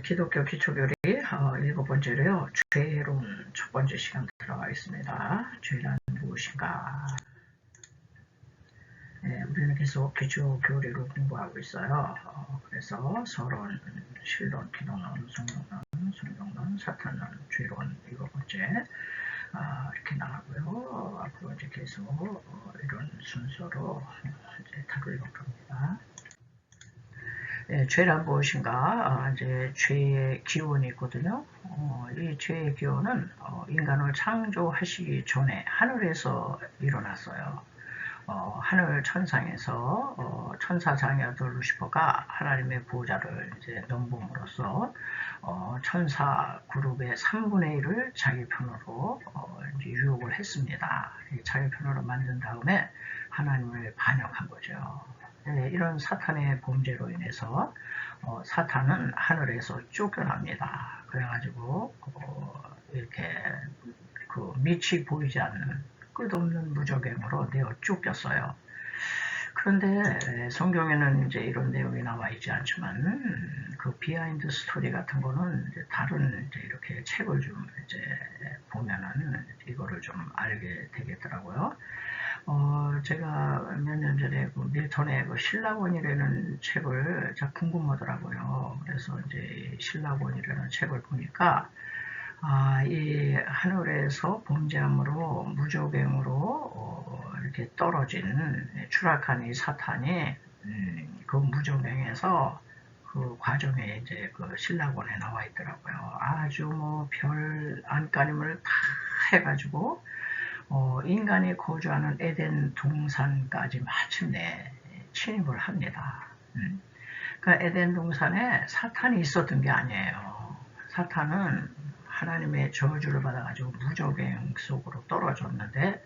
기독교 기초교리 7번째로요. 죄론 첫 번째 시간 들어가 있습니다. 죄란 무엇인가? 우리는 계속 기초교리로 공부하고 있어요. 그래서 서론, 실론, 기도론, 성경론, 사탄론, 죄론 7번째 이렇게 나가고요. 앞으로 이제 계속 이런 순서로 이제 다루려고 합니다. 죄란 무엇인가? 이제 죄의 기원이 있거든요. 이 죄의 기원은 인간을 창조하시기 전에 하늘에서 일어났어요. 하늘 천상에서 천사 장이었던 루시퍼가 하나님의 보호자를 이제 넘봄으로써 천사 그룹의 3분의 1을 자기 편으로 이제 유혹을 했습니다. 자기 편으로 만든 다음에 하나님을 반역한 거죠. 이런 사탄의 범죄로 인해서 사탄은 하늘에서 쫓겨납니다. 그래가지고 이렇게 그 밑이 보이지 않는 끝없는 무적행으로 내어 쫓겼어요. 그런데 성경에는 이제 이런 내용이 나와 있지 않지만 그 비하인드 스토리 같은 거는 이제 다른 이제 이렇게 책을 좀 이제 보면은 이거를 좀 알게 되겠더라고요. 제가 몇 년 전에 그 밀턴의 그 신라원이라는 책을 참 궁금하더라고요. 그래서 이제 신라원이라는 책을 보니까 이 하늘에서 범죄함으로 무저갱으로 이렇게 떨어진 추락한 이 사탄이 그 무저갱에서 그 과정에 이제 그 신라원에 나와 있더라고요. 아주 뭐 별 안간힘을 다 해가지고 인간이 거주하는 에덴 동산까지 마침내 침입을 합니다. 그 에덴 동산에 사탄이 있었던 게 아니에요. 사탄은 하나님의 저주를 받아가지고 무저갱 속으로 떨어졌는데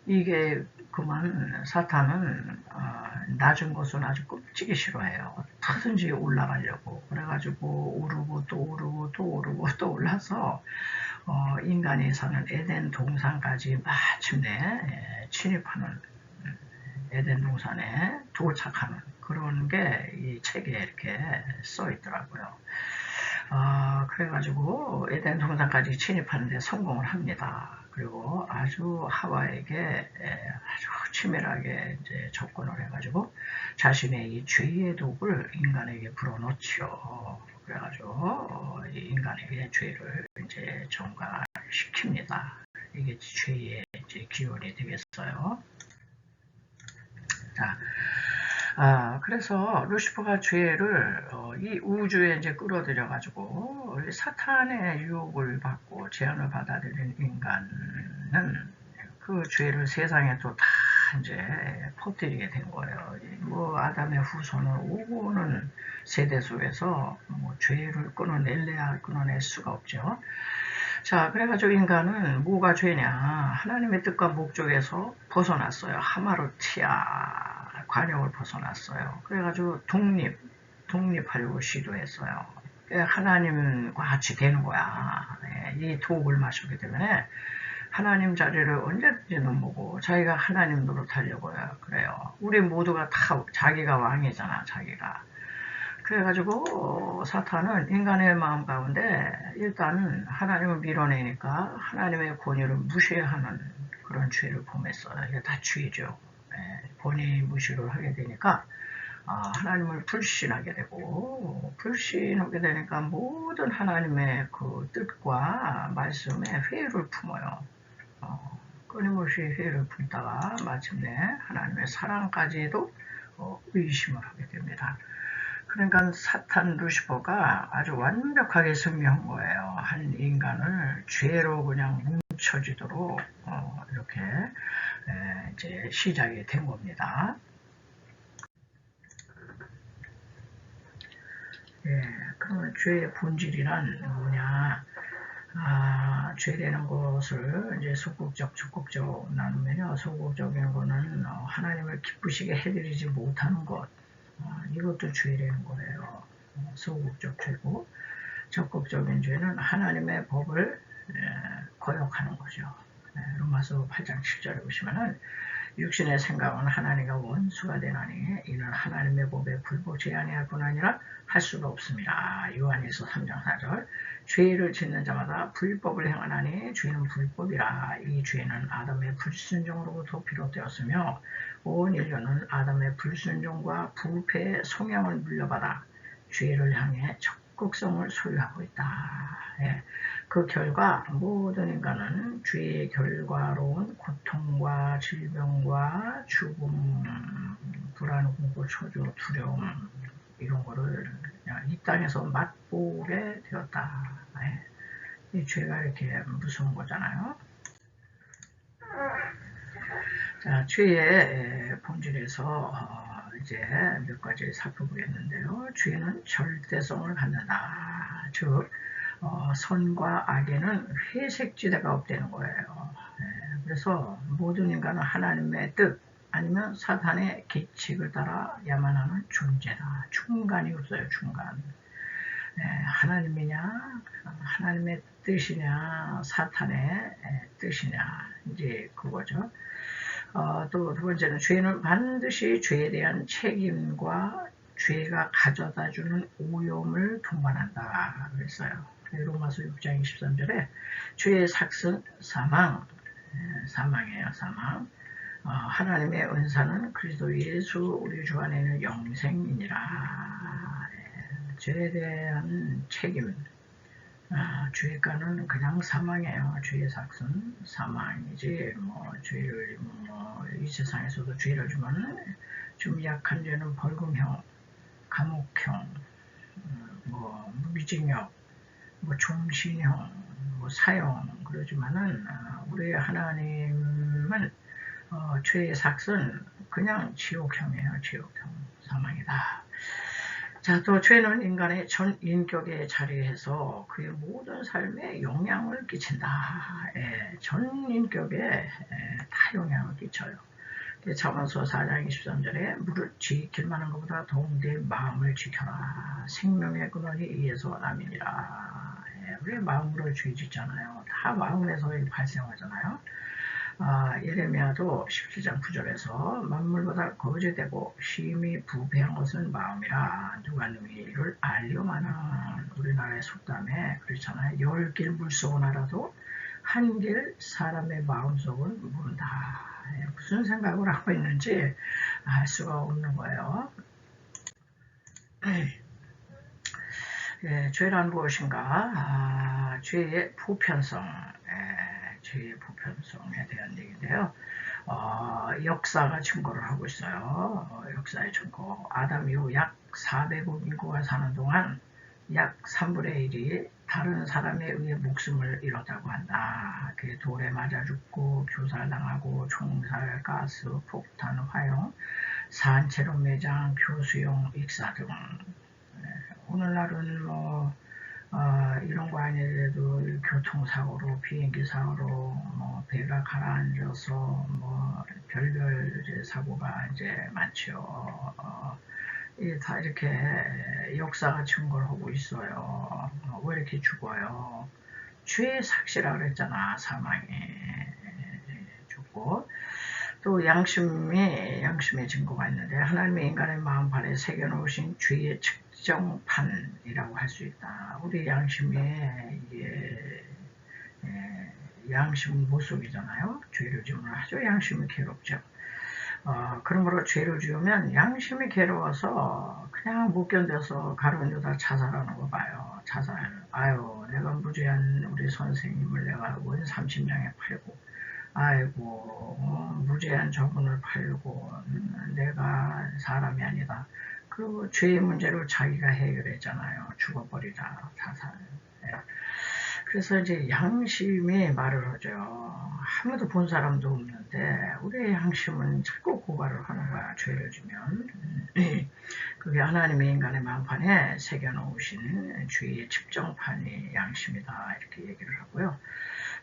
이게 그만 사탄은 낮은 곳은 아주 끔찍이 싫어해요. 어떻게든지 올라가려고 그래가지고 오르고 또 오르고 또 오르고 또 올라서 인간이 사는 에덴 동산까지 마침내 침입하는 에덴 동산에 도착하는 그런 게 이 책에 이렇게 써 있더라고요. 그래가지고 에덴 동산까지 침입하는데 성공을 합니다. 그리고 아주 하와에게 아주 치밀하게 이제 접근을 해가지고 자신의 이 죄의 독을 인간에게 불어넣지요. 그래가지고 인간에게 죄를 이제 전가시킵니다. 이게 죄의 이제 기원이 되겠어요. 자. 그래서 루시퍼가 죄를 이 우주에 이제 끌어들여가지고 사탄의 유혹을 받고 제한을 받아들인 인간은 그 죄를 세상에 또 다 이제 퍼뜨리게 된 거예요. 뭐 아담의 후손을 오고는 세대 속에서 뭐 죄를 끊어낼 수가 없죠. 자, 그래가지고 인간은 뭐가 죄냐? 하나님의 뜻과 목적에서 벗어났어요. 하마르티아. 관역을 벗어났어요. 그래가지고 독립하려고 시도했어요. 하나님과 같이 되는 거야. 이 독을 마셨기 때문에 하나님 자리를 언제든지 넘보고 자기가 하나님 노릇하려고 그래요. 우리 모두가 다 자기가 왕이잖아, 자기가. 그래가지고 사탄은 인간의 마음 가운데 일단은 하나님을 밀어내니까 하나님의 권위를 무시하는 그런 죄를 범했어요. 이게 다 죄죠. 권위 무시를 하게 되니까 하나님을 불신하게 되고 불신하게 되니까 모든 하나님의 그 뜻과 말씀에 회의를 품어요. 끊임없이 회의를 품다가 마침내 하나님의 사랑까지도 의심을 하게 됩니다. 그러니까 사탄 루시퍼가 아주 완벽하게 승리한 거예요. 한 인간을 죄로 그냥 뭉쳐지도록 이렇게 이제 시작이 된 겁니다. 그러면 죄의 본질이란 뭐냐? 죄라는 것을 이제 소극적, 적극적 나누면요. 소극적인 거는 하나님을 기쁘시게 해드리지 못하는 것. 이것도 죄라는 거예요. 소극적 죄고 적극적인 죄는 하나님의 법을 거역하는 거죠. 로마서 8장 7절에 보시면은 육신의 생각은 하나님과 원수가 되나니 이는 하나님의 법에 불복지 아니할 뿐 아니라 할 수가 없습니다. 요한일서 3장 4절. 죄를 짓는 자마다 불법을 행하나니 죄는 불법이라. 이 죄는 아담의 불순종으로부터 비롯되었으며 온 인류는 아담의 불순종과 부패의 성향을 물려받아 죄를 향해 적극성을 소유하고 있다. 예. 그 결과 모든 인간은 죄의 결과로운 고통과 질병과 죽음, 불안, 공고, 초조, 두려움 이런 거를 이 땅에서 맛보게 되었다. 예. 이 죄가 이렇게 무서운 거잖아요. 자, 죄의 본질에서 이제 몇 가지 살펴보겠는데요. 죄는 절대성을 갖는다. 즉 선과 악에는 회색지대가 없다는 거예요. 그래서 모든 인간은 하나님의 뜻 아니면 사탄의 계책을 따라야만 하는 존재다. 중간이 없어요. 중간. 하나님이냐 하나님의 뜻이냐 사탄의 뜻이냐 이제 그거죠. 또 두 번째는 죄는 반드시 죄에 대한 책임과 죄가 가져다주는 오염을 동반한다 그랬어요. 로마서 6장 23절에 죄의 삭은 사망이에요. 사망. 하나님의 은사는 그리스도 예수 우리 주 안에는 영생이니라. 죄에 대한 책임. 죄가는 그냥 사망이에요. 죄의 삭은 사망이지. 죄를 이 세상에서도 죄를 주면 좀 약한 죄는 벌금형, 감옥형, 무기징역, 종신형, 사형 그러지만은 우리 하나님은 죄의 삭은 그냥 지옥형이에요. 지옥형 사망이다. 자, 또 죄는 인간의 전 인격에 자리해서 그의 모든 삶에 영향을 끼친다. 전 인격에 다 영향을 끼쳐요. 잠언서 4장 23절에 무릇 지킬 만한 것보다 더욱 내 마음을 지켜라. 생명의 근원이 이에서 남이니라. 우리 마음으로 죄 짓잖아요. 다 마음에서 발생하잖아요. 예레미야도 17장 9절에서 만물보다 거제되고 심히 부패한 것은 마음이라 누가 너희를 알려마는 우리나라의 속담에 그렇잖아요. 10길 물속은 알아도 한 길 사람의 마음속을 모른다. 무슨 생각을 하고 있는지 알 수가 없는 거예요. 죄란 무엇인가? 죄의 보편성. 죄의 보편성에 대한 얘기인데요. 역사가 증거를 하고 있어요. 역사의 증거. 아담 이후 약 400억 인구가 사는 동안 약 3분의 1이 다른 사람에 의해 목숨을 잃었다고 한다. 그게 돌에 맞아 죽고 교살당하고 총살, 가스, 폭탄, 화형, 산채로 매장, 교수용, 익사 등. 오늘날은 이런 거 아니더라도 교통사고로 비행기 사고로 배가 가라앉아서 별별 사고가 이제 많죠. 다 이렇게 역사가 증거를 하고 있어요. 왜 이렇게 죽어요? 죄의 삭시라 그랬잖아. 사망이 죽고 또 양심의 증거가 있는데 하나님의 인간의 마음판에 새겨놓으신 죄의 측정판이라고 할 수 있다. 우리 양심에 이게 양심 모습이잖아요. 죄를 지으면 아주 양심이 괴롭죠. 그러므로 죄를 지으면 양심이 괴로워서 그냥 못 견뎌서 가로앉아다 자살하는 거 봐요. 자살. 아유, 내가 무죄한 우리 선생님을 내가 원 30냥에 팔고, 아이고, 무죄한 저분을 팔고, 내가 사람이 아니다. 그 죄의 문제를 자기가 해결했잖아요. 죽어버리자, 자살. 그래서 이제 양심이 말을 하죠. 아무도 본 사람도 없는데 우리의 양심은 자꾸 고발을 하는 거야. 죄를 지면. 그게 하나님의 인간의 마음판에 새겨놓으신 죄의 측정판이 양심이다. 이렇게 얘기를 하고요.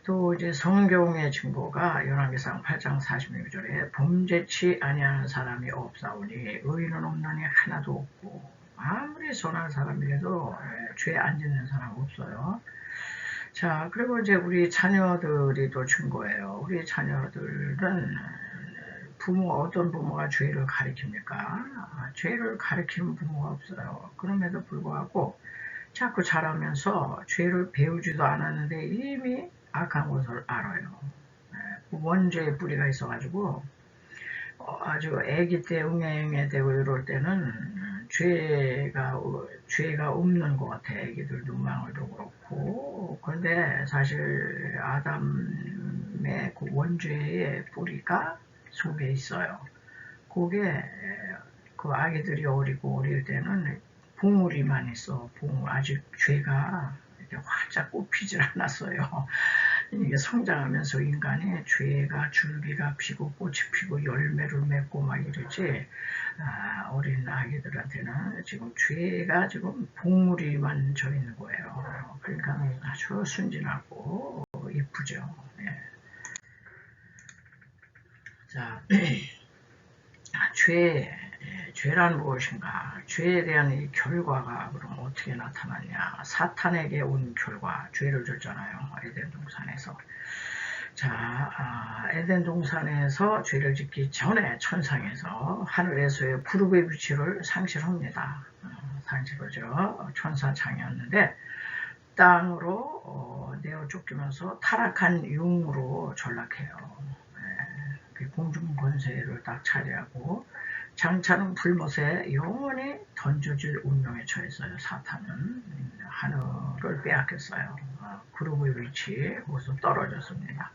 또 이제 성경의 증거가 열왕기상 8장 46절에 범죄치 아니하는 사람이 없사오니 의인은 없나니 하나도 없고 아무리 선한 사람이라도 죄 안 짓는 사람 없어요. 자, 그리고 이제 우리 자녀들이 또 증거예요. 우리 자녀들은 어떤 부모가 죄를 가리킵니까? 죄를 가리키는 부모가 없어요. 그럼에도 불구하고 자꾸 자라면서 죄를 배우지도 않았는데 이미 악한 것을 알아요. 원죄의 뿌리가 있어가지고 아주 아기 때 응애응애되고 이럴 때는 죄가 없는 것 같아. 아기들 눈망울도 그렇고. 그런데 사실 아담의 그 원죄의 뿌리가 속에 있어요. 그게 그 아기들이 어릴 때는 봉우리만 있어. 아직 죄가 이렇게 활짝 꼽히질 않았어요. 이게 성장하면서 인간의 죄가 줄기가 피고 꽃이 피고 열매를 맺고 막 이러지, 어린 아기들한테는 지금 죄가 지금 봉우리만 져 있는 거예요. 그러니까 아주 순진하고 이쁘죠. 예. 자, 죄란 무엇인가? 죄에 대한 이 결과가 그럼 어떻게 나타났냐? 사탄에게 온 결과, 죄를 줬잖아요. 에덴 동산에서. 자, 에덴 동산에서 죄를 짓기 전에 천상에서 하늘에서의 부르의 위치를 상실합니다. 상실하죠. 천사창이었는데 땅으로 내어 쫓기면서 타락한 융으로 전락해요. 공중 권세를 딱 차지하고 장차는 불못에 영원히 던져질 운명에 처했어요. 사탄은 하늘을 빼앗겼어요. 그룹의 위치 거기서 떨어졌습니다.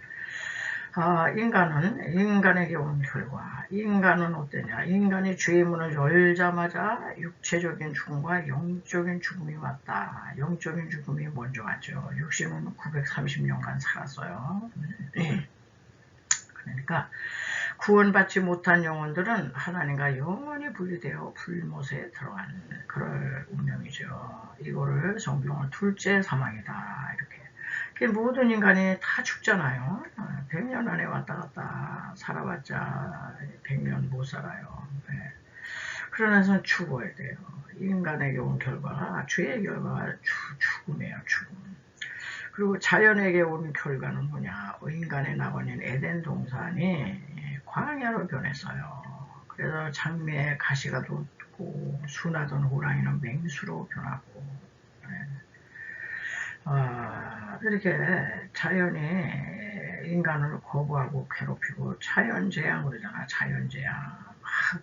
인간에게 온 결과, 인간은 어떠냐? 인간이 죄의 문을 열자마자 육체적인 죽음과 영적인 죽음이 왔다. 영적인 죽음이 먼저 왔죠. 육신은 930년간 살았어요. 그러니까 구원받지 못한 영혼들은 하나님과 영원히 분리되어 불못에 들어간 그럴 운명이죠. 이거를 성경은 둘째 사망이다. 이렇게. 모든 인간이 다 죽잖아요. 100년 안에 왔다 갔다 살아봤자 100년 못 살아요. 그러나서 죽어야 돼요. 인간에게 온 결과가, 죄의 결과가 죽음이에요. 죽음. 그리고 자연에게 온 결과는 뭐냐? 인간의 낙원인 에덴 동산이 광야로 변했어요. 그래서 장미에 가시가 돋고 순하던 호랑이는 맹수로 변하고, 이렇게 자연이 인간을 거부하고 괴롭히고 자연재앙 그러잖아. 자연재앙.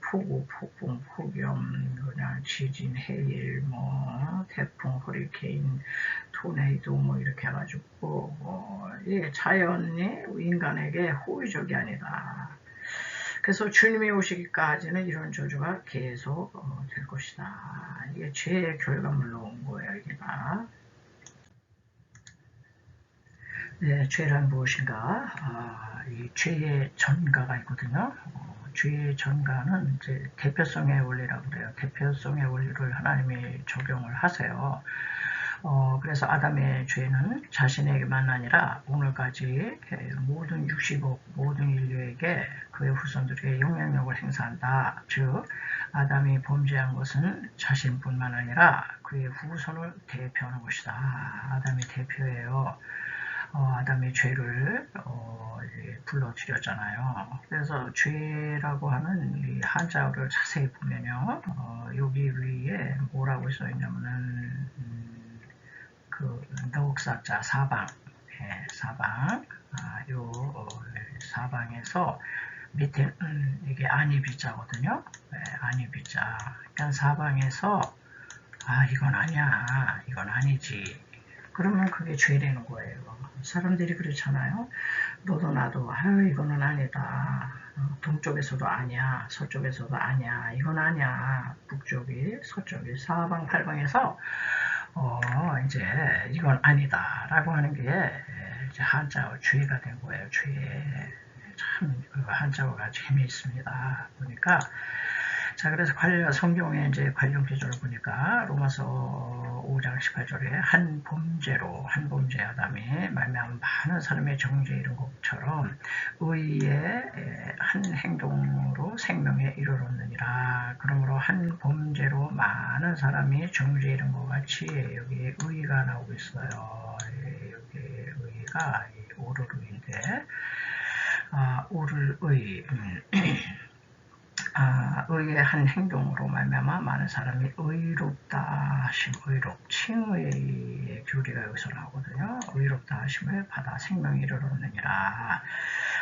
폭우, 폭풍, 폭염, 그냥 지진, 해일, 태풍, 허리케인, 토네이도 이렇게 해가지고 이 자연이 인간에게 호의적이 아니다. 그래서 주님이 오시기까지는 이런 저주가 계속 될 것이다. 이게 죄의 결과물로 온 거예요. 이게 다. 네, 죄란 무엇인가? 이 죄의 전가가 있거든요. 죄의 전가는 이제 대표성의 원리라고 그래요. 대표성의 원리를 하나님이 적용을 하세요. 그래서 아담의 죄는 자신에게만 아니라 오늘까지 모든 60억 모든 인류에게 그의 후손들에게 영향력을 행사한다. 즉 아담이 범죄한 것은 자신뿐만 아니라 그의 후손을 대표하는 것이다. 아담이 대표예요. 아담의 죄를 불러드렸잖아요. 그래서 죄라고 하는 이 한자어를 자세히 보면요, 여기 위에 뭐라고 써있냐면은 그 너흑사자 사방, 사방, 요 사방에서 밑에 이게 아니비자거든요. 아니비자. 그러니까 사방에서 이건 아니야, 이건 아니지. 그러면 그게 죄되는 거예요. 사람들이 그렇잖아요. 너도 나도 이거는 아니다. 동쪽에서도 아니야. 서쪽에서도 아니야. 이건 아니야. 북쪽이 서쪽이 사방팔방에서 이제 이건 아니다 라고 하는 게 이제 한자어 죄가 된 거예요. 죄. 참 한자어가 재미있습니다. 보니까 자, 그래서 성경에 이제 관련 기조를 보니까 로마서 5장 18절에 한 범죄 아담이 말미암아 많은 사람의 정죄에 이른 것처럼 의의 한 행동으로 생명에 이르렀느니라. 그러므로 한 범죄로 많은 사람이 정죄에 이른 것 같이 여기 의가 나오고 있어요. 여기 의가 오르르인데 우를 의의 한 행동으로 말미암아 많은 사람이 의롭다 하심, 칭의의 교리가 여기서 나오거든요. 의롭다 하심을 받아 생명에 이르렀느니라.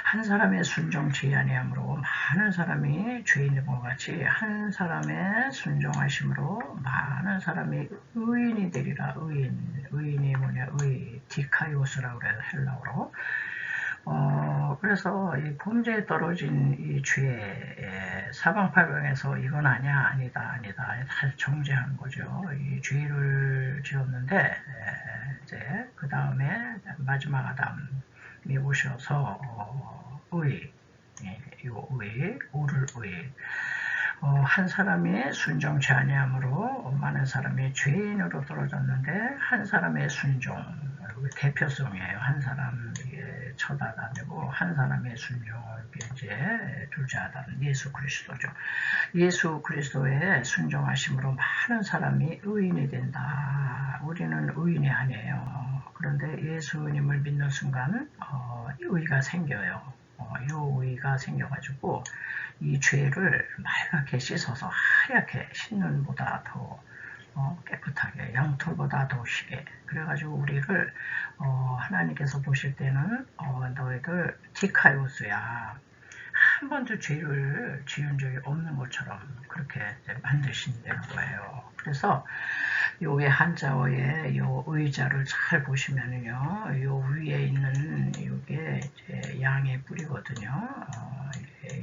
한 사람의 순종치 아니함으로 많은 사람이 죄인됨과 같이 한 사람의 순종하심으로 많은 사람이 의인이 되리라. 의인이 뭐냐, 디카이오스라고 그래요, 헬라어로. 그래서 이 범죄에 떨어진 이 죄, 사방팔방에서 이건 아니다 다 정죄하는 거죠. 이 죄를 지었는데, 이제, 그 다음에 마지막 아담이 오셔서, 오를 한 사람이 순종치 아니함으로 많은 사람이 죄인으로 떨어졌는데, 한 사람의 순종, 대표성이에요. 한 사람 첫 아담이고 한 사람의 순종을 이제 둘째 아담 예수 그리스도죠. 예수 그리스도의 순종하심으로 많은 사람이 의인이 된다. 우리는 의인이 아니에요. 그런데 예수님을 믿는 순간 의가 생겨요. 이 의가 생겨가지고 이 죄를 맑게 씻어서 하얗게 신눈보다 더 깨끗하게 양털보다 더 희게 그래가지고 우리를 하나님께서 보실 때는 너희들 디카이오스야 한 번도 죄를 지은 적이 없는 것처럼 그렇게 만드신다는 거예요. 그래서 요게 한자어에 요 의자를 잘 보시면은요, 요 위에 있는 요게 이제 양의 뿔이거든요.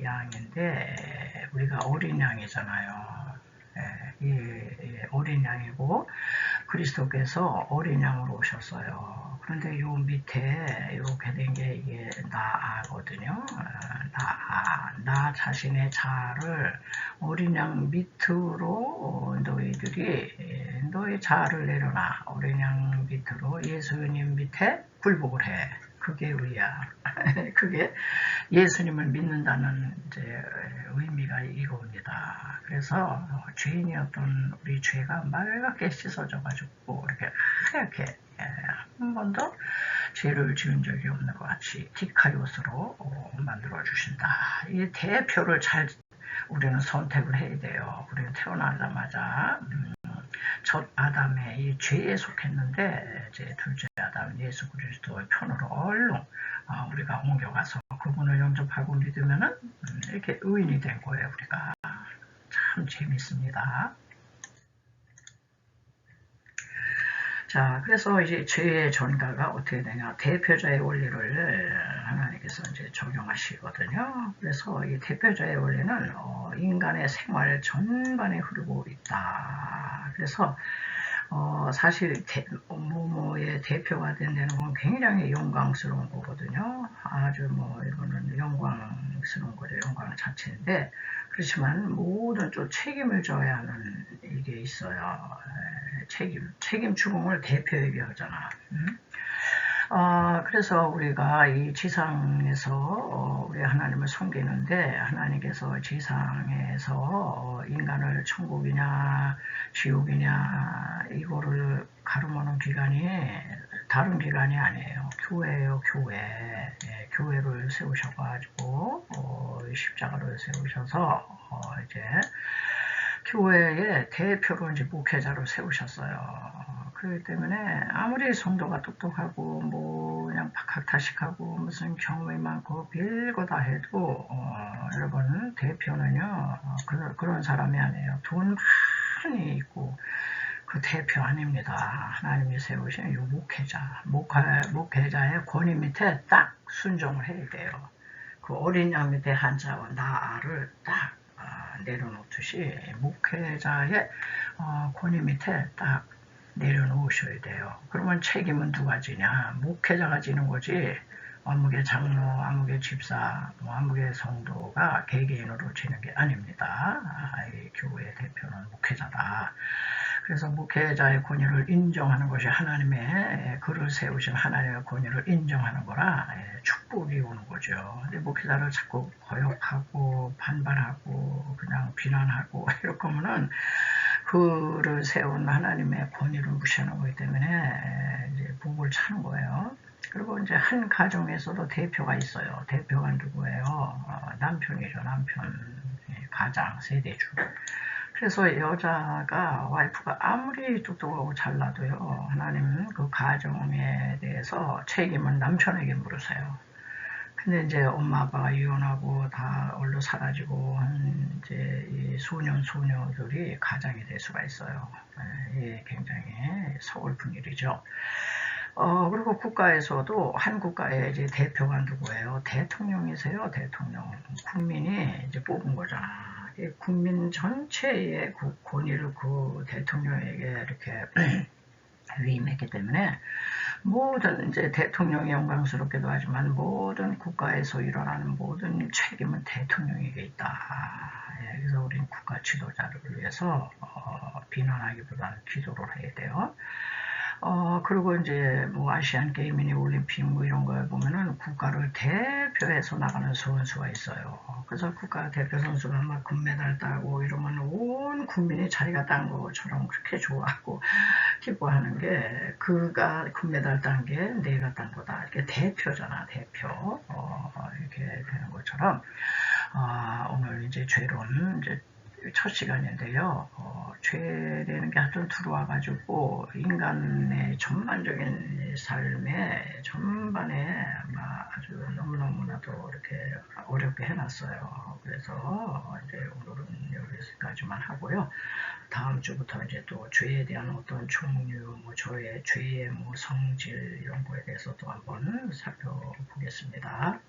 양인데 우리가 어린 양이잖아요. 어린 양이고 그리스도께서 어린 양으로 오셨어요. 그런데 요 밑에 이렇게 된 게 이게 나아거든요. 나 자신의 자아를 어린 양 밑으로 너희 자아를 내려놔. 어린 양 밑으로 예수님 밑에 굴복을 해. 그게 의야. 그게 예수님을 믿는다는 이제 의미가 이겁니다. 그래서 죄인이었던 우리 죄가 맑게 씻어져 가지고 이렇게 하얗게 한 번도 죄를 지은 적이 없는 것 같이 디카이오스로 만들어 주신다. 이 대표를 잘 우리는 선택을 해야 돼요. 우리는 태어나자마자 첫 아담의 이 죄에 속했는데 이제 둘째 아담 예수 그리스도의 편으로 얼른 우리가 옮겨가서 그분을 영접하고 믿으면은 이렇게 의인이 된 거예요. 우리가 참 재밌습니다. 자, 그래서 이제 죄의 전가가 어떻게 되냐. 대표자의 원리를 하나님께서 이제 적용하시거든요. 그래서 이 대표자의 원리는 인간의 생활 전반에 흐르고 있다. 그래서 사실 모모의 대표가 된다는 건 굉장히 영광스러운 거거든요. 아주 이거는 영광스러운 거죠. 영광 자체인데 그렇지만 모든 좀 책임을 져야 하는 이게 있어요. 책임 추궁을 대표에게 하잖아. 그래서 우리가 이 지상에서 우리 하나님을 섬기는데 하나님께서 지상에서 인간을 천국이냐 지옥이냐 이거를 가름하는 기관이 다른 기관이 아니에요. 교회예요. 교회. 교회를 세우셔가지고 십자가를 세우셔서 이제 교회의 대표로 이제 목회자로 세우셨어요. 그렇기 때문에 아무리 성도가 똑똑하고 그냥 박학다식하고 무슨 경험이 많고 별거 다 해도 여러분 대표는요 그런 사람이 아니에요. 돈 많이 있고 그 대표 아닙니다. 하나님이 세우신 이 목회자의 권위 밑에 딱 순종을 해야 돼요. 그 어린 양 밑에 한자와 나를 딱 내려놓듯이 목회자의 권위 밑에 딱 내려놓으셔야 돼요. 그러면 책임은 누가 지냐? 목회자가 지는 거지 아무개 장로, 아무개 집사, 아무개 성도가 개개인으로 지는 게 아닙니다. 이 교회의 대표는 목회자다. 그래서 목회자의 권위를 인정하는 것이 하나님의 그를 세우신 하나님의 권위를 인정하는 거라 축복이 오는 거죠. 근데 목회자를 자꾸 거역하고 반발하고 그냥 비난하고 이럴 거면은 그를 세운 하나님의 권위를 무시하는 거기 때문에 이제 복을 차는 거예요. 그리고 이제 한 가정에서도 대표가 있어요. 대표가 누구예요? 남편이죠. 남편, 가장, 세대주. 그래서 여자가, 와이프가 아무리 똑똑하고 잘나도요, 하나님 그 가정에 대해서 책임은 남편에게 물으세요. 근데 이제 엄마 아빠가 이혼하고 다 얼로 사라지고 이제 이 소년 소녀들이 가장이 될 수가 있어요. 이게 굉장히 서글픈 일이죠. 그리고 국가에서도 한 국가의 이제 대표가 누구예요? 대통령이세요, 대통령. 국민이 이제 뽑은 거잖아. 국민 전체의 그 권위를 그 대통령에게 이렇게 위임했기 때문에 모든 이제 대통령이 영광스럽기도 하지만 모든 국가에서 일어나는 모든 책임은 대통령에게 있다. 그래서 우리는 국가 지도자를 위해서 비난하기보다는 기도를 해야 돼요. 그리고 이제 뭐 아시안 게임이니 올림픽 뭐 이런 거에 보면은 국가를 대표해서 나가는 선수가 있어요. 그래서 국가 대표 선수가 막 금메달 따고 이러면 온 국민이 자기가 딴 것처럼 그렇게 좋아하고 기뻐하는 게 그가 금메달 딴 게 내가 딴 거다. 이렇게 대표잖아, 대표. 이렇게 되는 것처럼 오늘 이제 죄론 이제 첫 시간인데요. 죄라는 게 하여튼 들어와가지고 인간의 전반적인 삶의 전반에 아주 너무너무나도 이렇게 어렵게 해놨어요. 그래서 이제 오늘은 여기까지만 하고요. 다음 주부터 이제 또 죄에 대한 어떤 종류, 뭐 저의 죄의 뭐 성질 이런 거에 대해서 또 한번 살펴보겠습니다.